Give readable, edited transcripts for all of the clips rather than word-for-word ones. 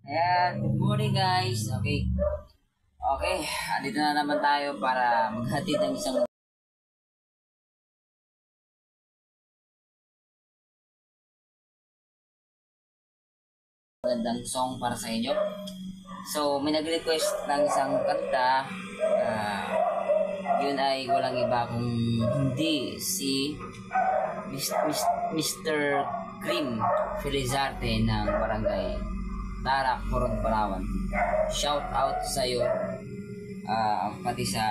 Ayan, good morning guys. Okay. Okay, andito na naman tayo para maghatid ng isang magandang song para sa inyo. So, may nag-request ng isang kanta. Yun ay walang iba kung hindi si Mr. Cream Felizarte ng Barangay Tarak, Coron, Palawan. Shout out sa iyo, pati sa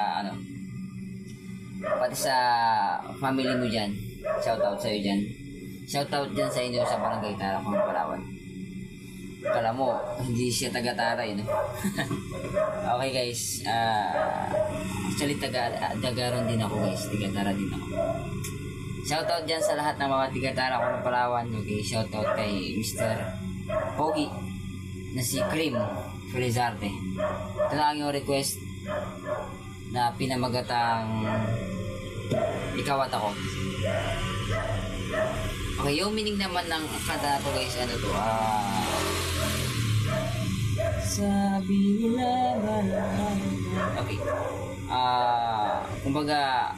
family mo dyan. Shout out sa iyo dyan. Shout out dyan sa inyo sa Barangay Tarak, Coron, Palawan. Kala mo, hindi siya taga-Taray, no? Okay guys, actually taga-Ron din ako guys, taga-Tara din ako. Shoutout dyan sa lahat ng mga taga-Tara ko ng Palawan. Okay, shoutout kay Mr. Pogi na si Cream Felizarte. Ito na ang yung request na pinamagatang Ikaw at Ako. Okay, yung meaning naman ng kanta na to guys, ano to, sabi nila okay, kumbaga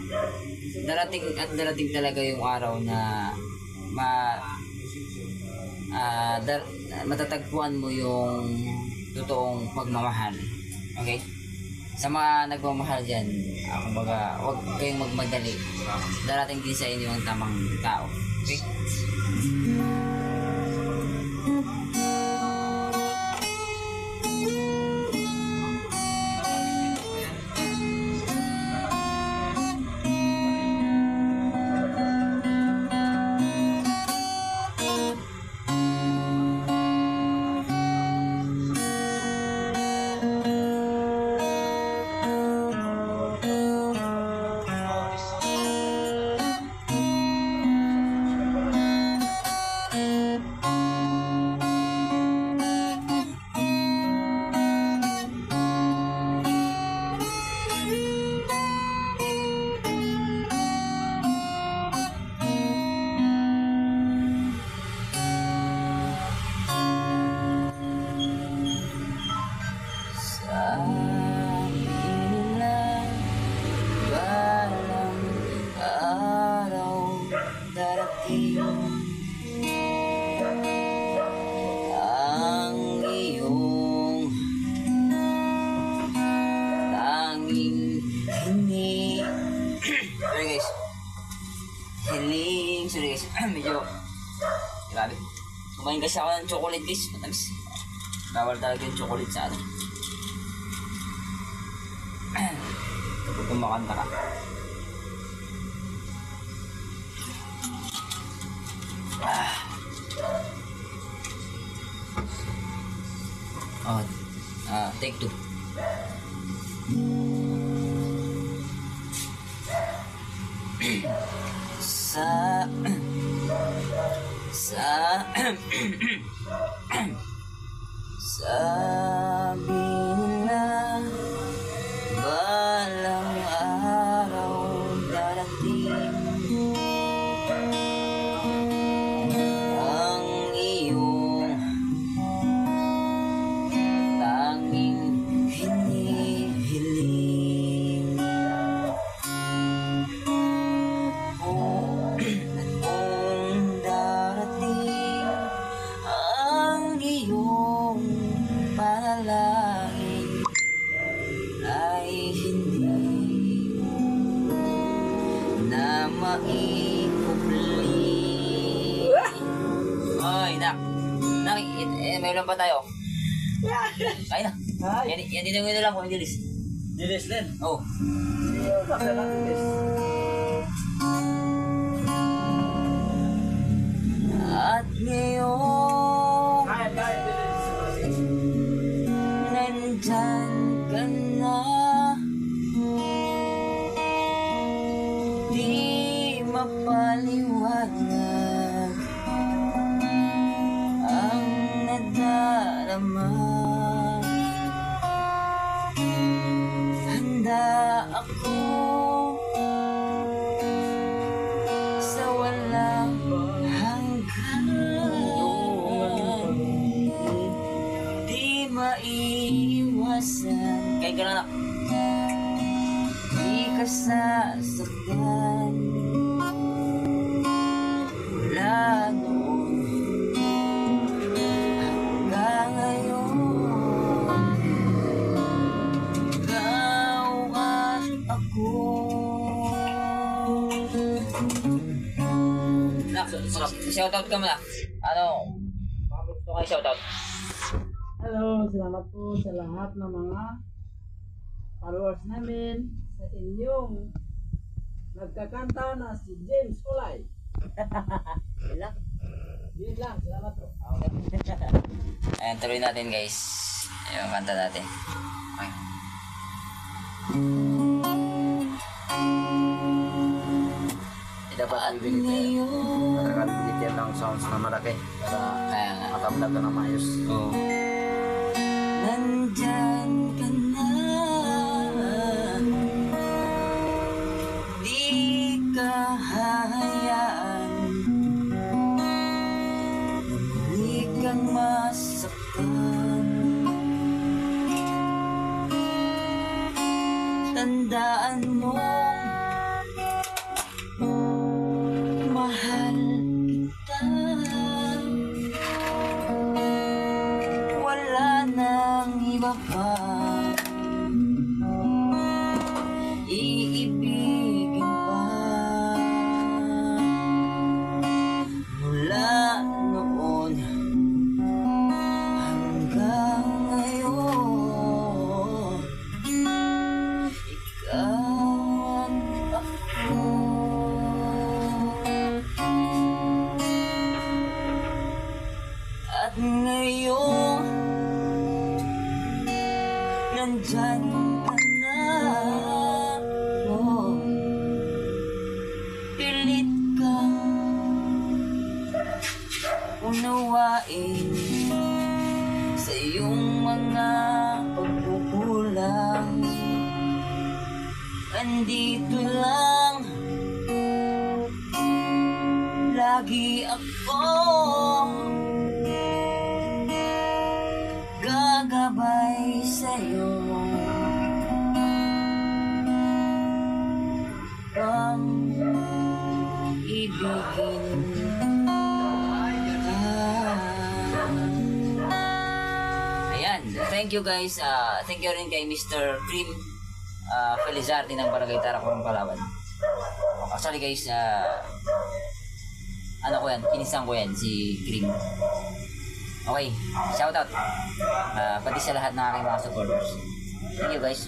darating talaga yung araw na matatagpuan mo yung totoong pagmamahal. Okay, sa mga nagmamahal dyan, kumbaga huwag kayong magmadali, darating din sa inyo ang tamang tao. Okay. Ang iyong tanging hiling. Sorry guys, hiling. Sorry guys, medyo grabe. Kumain kasi ako ng chocolate guys, matamis. Bawal talaga yung chocolate sa ano kapag kumakanta ka. Take two. Sabi nila balang araw darating ang iyong tanging hinihiling. Kung darating ang iyong panalangin ay hindi na maikupli. Ay, mayroon pa tayo. Kain na. Yan din yung lang kung hindi dilis. Dilis din? Oo. Bakit lang dilis? At ngayon dilis. nandyan ka na, di mapaliwanag ang nadarama. Handa ako sa walang hanggan. Di maiiwasan. Kaya ka na. Di ka sasaktan. Mula noon hanggang ngayon, ikaw at ako. Shoutout ka muna. Ano? Gusto kayo shoutout? Hello, salamat po sa lahat ng mga followers namin sa inyong nagkakanta na si James Olay. Yun lang. Yun lang, salamat po. Ayan, tuloy natin guys. Yung kanta natin. Okay. Dapat bibili ka. Nakakabili yan ng sounds na malaki para Kaya nga. makablog ka na maayos. Oo. Nandyan ka na. Di ka hahayaan. Di kang masaktan. Tandaan mo, mahal kita. Wala nang iba pa iibigin pa. Mula noon hanggang ngayon, ikaw at ako. At ngayon, nandyan ka na. Oh, pilit kang unawain sa iyong mga pagkukulang. Andito lang lagi ako, gagabay sa'yo. Pang ibigin ka. Ayan, thank you guys. Thank you rin kay Mr. Cream Felizardi ng Barangay Taracorong, Palawan. Actually guys, ano ko yan, inisang ko yan, si Cream. Okay, shoutout. Pati sa lahat ng aking mga supporters. Thank you guys.